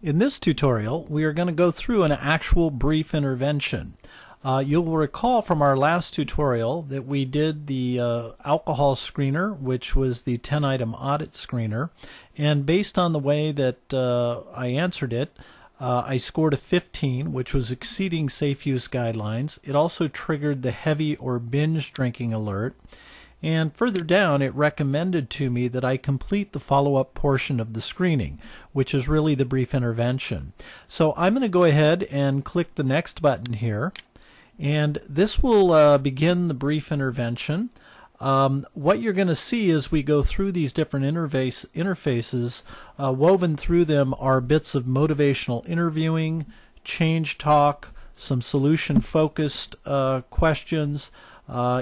In this tutorial, we are going to go through an actual brief intervention. You'll recall from our last tutorial that we did the alcohol screener, which was the 10-item audit screener, and based on the way that I answered it, I scored a 15, which was exceeding safe use guidelines. It also triggered the heavy or binge drinking alert. And further down, it recommended to me that I complete the follow-up portion of the screening, which is really the brief intervention. So I'm going to go ahead and click the next button here, and this will begin the brief intervention. What you're going to see as we go through these different interfaces, woven through them are bits of motivational interviewing, change talk, some solution-focused questions,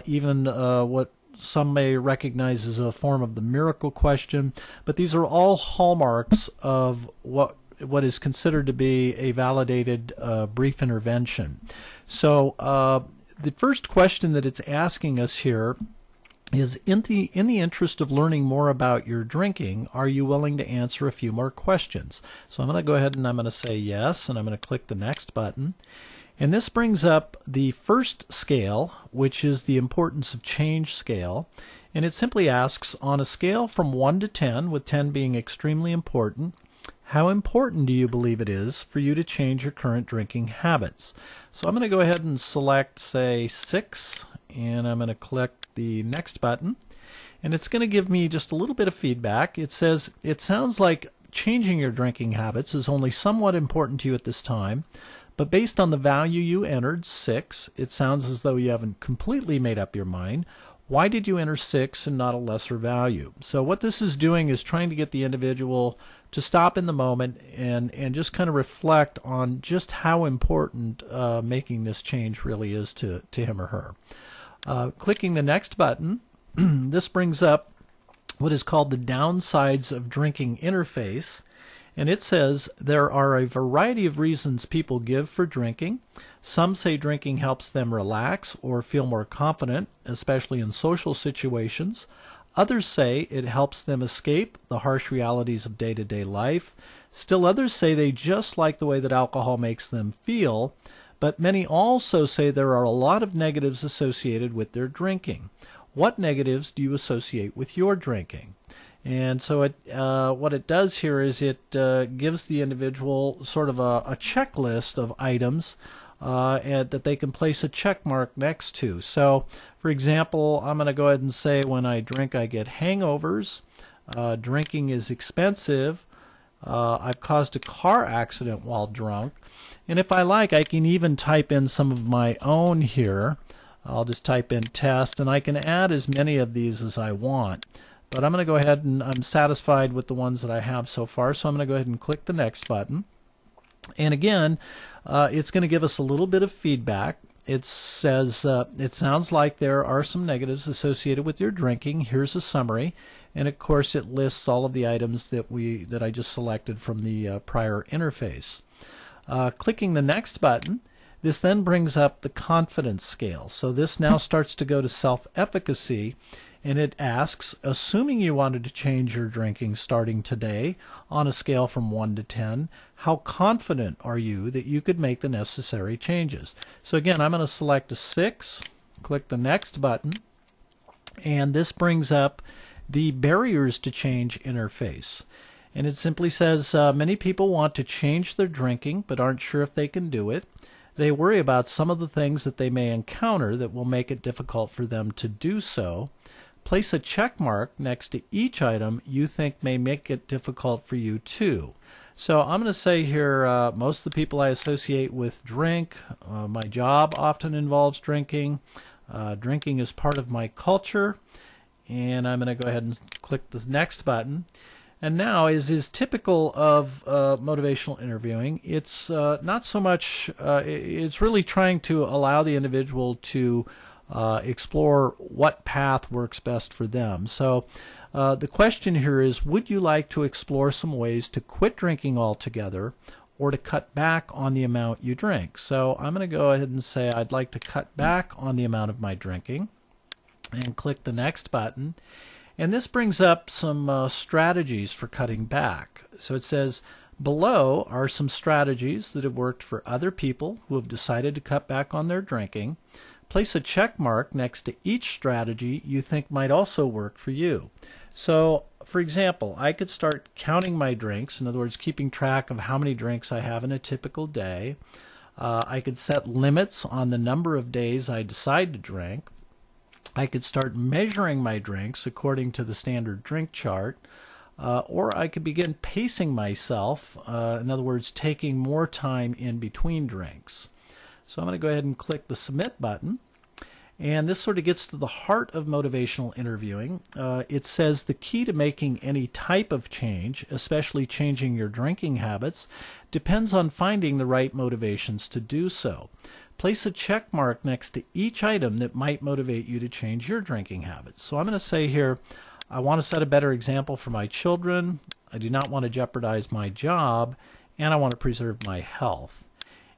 even what some may recognize as a form of the miracle question, but these are all hallmarks of what is considered to be a validated brief intervention. So the first question that it's asking us here is, in the interest of learning more about your drinking, are you willing to answer a few more questions? So I'm going to go ahead and I'm going to say yes, and I'm going to click the next button. And this brings up the first scale, which is the importance of change scale. And it simply asks, on a scale from 1 to 10, with 10 being extremely important, how important do you believe it is for you to change your current drinking habits? So I'm going to go ahead and select, say, 6, and I'm going to click the next button. And it's going to give me just a little bit of feedback. It says, it sounds like changing your drinking habits is only somewhat important to you at this time. But based on the value you entered, 6, it sounds as though you haven't completely made up your mind. Why did you enter 6 and not a lesser value? So what this is doing is trying to get the individual to stop in the moment and just kind of reflect on just how important making this change really is to him or her. Clicking the next button, this brings up what is called the downsides of drinking interface. And it says there are a variety of reasons people give for drinking. Some say drinking helps them relax or feel more confident, especially in social situations. Others say it helps them escape the harsh realities of day-to-day life. Still others say they just like the way that alcohol makes them feel. But many also say there are a lot of negatives associated with their drinking. What negatives do you associate with your drinking? And so what it does here is it gives the individual sort of a checklist of items and that they can place a check mark next to. So, for example, I'm going to go ahead and say when I drink I get hangovers, drinking is expensive, I've caused a car accident while drunk, and if I like I can even type in some of my own here. I'll just type in test, and I can add as many of these as I want. But I'm going to go ahead and I'm satisfied with the ones that I have so far, so I'm going to go ahead and click the next button. And again, it's going to give us a little bit of feedback. It says, it sounds like there are some negatives associated with your drinking. Here's a summary. And of course, it lists all of the items that I just selected from the prior interface. Clicking the next button, this then brings up the confidence scale. So this now starts to go to self-efficacy. And it asks, assuming you wanted to change your drinking starting today on a scale from 1 to 10, how confident are you that you could make the necessary changes? So again, I'm going to select a 6, click the next button, and this brings up the barriers to change interface. And it simply says, many people want to change their drinking but aren't sure if they can do it. They worry about some of the things that they may encounter that will make it difficult for them to do so. Place a check mark next to each item you think may make it difficult for you too. So I'm going to say here, most of the people I associate with drink. My job often involves drinking. Drinking is part of my culture. And I'm going to go ahead and click the next button. And now, as is typical of motivational interviewing, it's not so much, it's really trying to allow the individual to explore what path works best for them. So the question here is, would you like to explore some ways to quit drinking altogether or to cut back on the amount you drink? So I'm going to go ahead and say I'd like to cut back on the amount of my drinking and click the next button. And this brings up some strategies for cutting back. So it says, Below are some strategies that have worked for other people who have decided to cut back on their drinking. Place a check mark next to each strategy you think might also work for you. So, for example, I could start counting my drinks, in other words, keeping track of how many drinks I have in a typical day. I could set limits on the number of days I decide to drink. I could start measuring my drinks according to the standard drink chart. Or I could begin pacing myself, in other words, taking more time in between drinks. So I'm going to go ahead and click the Submit button. And this sort of gets to the heart of motivational interviewing. It says the key to making any type of change, especially changing your drinking habits, depends on finding the right motivations to do so. Place a check mark next to each item that might motivate you to change your drinking habits. So I'm going to say here, I want to set a better example for my children, I do not want to jeopardize my job, and I want to preserve my health.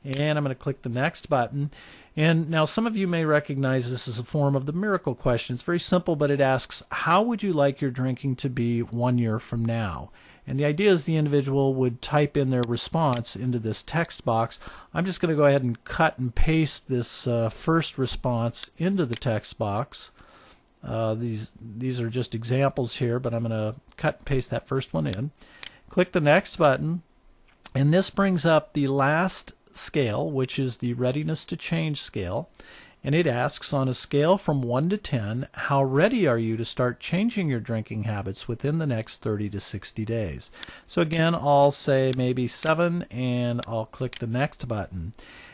And I'm going to click the Next button. And now some of you may recognize this as a form of the miracle question. It's very simple, but it asks, how would you like your drinking to be 1 year from now? And the idea is the individual would type in their response into this text box. I'm just going to go ahead and cut and paste this first response into the text box. These are just examples here, but I'm going to cut and paste that first one in. Click the Next button, and this brings up the last scale, which is the Readiness to Change scale. And it asks, on a scale from 1 to 10, how ready are you to start changing your drinking habits within the next 30 to 60 days? So again, I'll say maybe 7, and I'll click the Next button.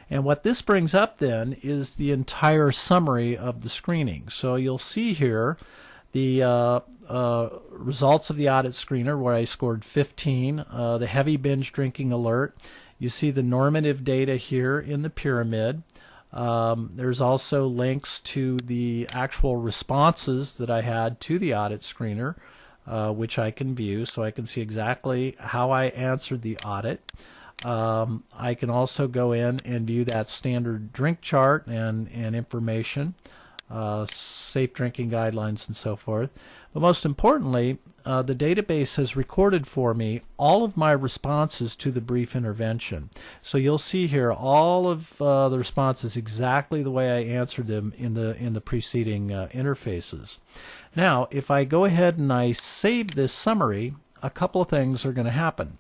And what this brings up then is the entire summary of the screening. So you'll see here the results of the audit screener where I scored 15, the heavy binge drinking alert. You see the normative data here in the pyramid. There's also links to the actual responses that I had to the audit screener, which I can view, so I can see exactly how I answered the audit. I can also go in and view that standard drink chart and information, safe drinking guidelines and so forth. But most importantly, the database has recorded for me all of my responses to the brief intervention. So you'll see here all of the responses exactly the way I answered them in the preceding interfaces. Now, if I go ahead and I save this summary, a couple of things are going to happen.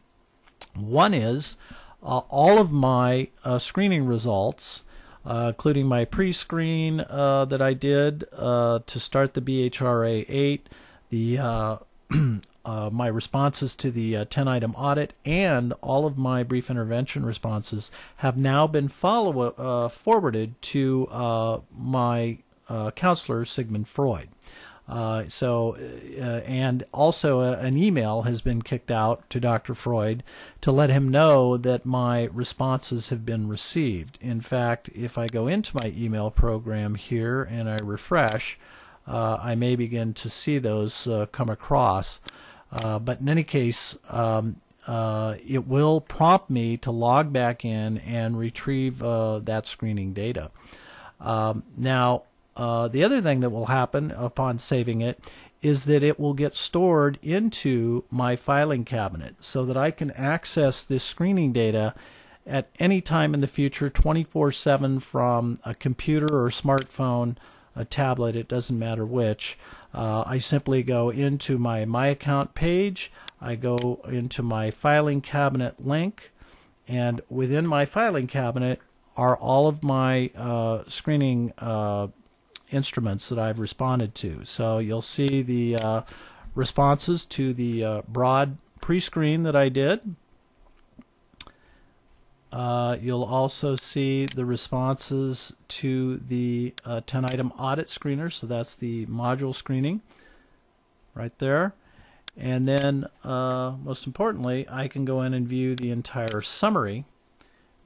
One is all of my screening results, including my pre-screen that I did to start the BHRA 8, my responses to the 10-item audit, and all of my brief intervention responses have now been forwarded to my counselor, Sigmund Freud. And also an email has been kicked out to Dr. Freud to let him know that my responses have been received. In fact, if I go into my email program here and I refresh, I may begin to see those come across. But in any case, it will prompt me to log back in and retrieve that screening data. Now, the other thing that will happen upon saving it is that it will get stored into my filing cabinet so that I can access this screening data at any time in the future, 24/7, from a computer or smartphone, a tablet, it doesn't matter which. I simply go into my account page, I go into my filing cabinet link, and within my filing cabinet are all of my screening instruments that I've responded to. So you'll see the responses to the broad pre-screen that I did. You'll also see the responses to the 10-item audit screener, so that's the module screening right there. And then, most importantly, I can go in and view the entire summary,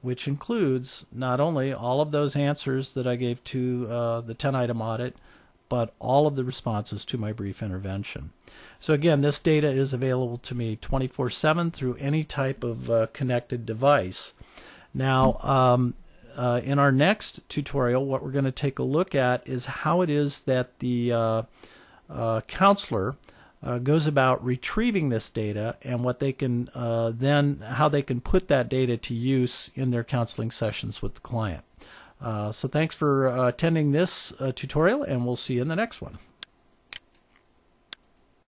which includes not only all of those answers that I gave to the 10-item audit, but all of the responses to my brief intervention. So again, this data is available to me 24/7 through any type of connected device. Now, in our next tutorial, what we're going to take a look at is how it is that the counselor goes about retrieving this data and what they can how they can put that data to use in their counseling sessions with the client. So thanks for attending this tutorial, and we'll see you in the next one.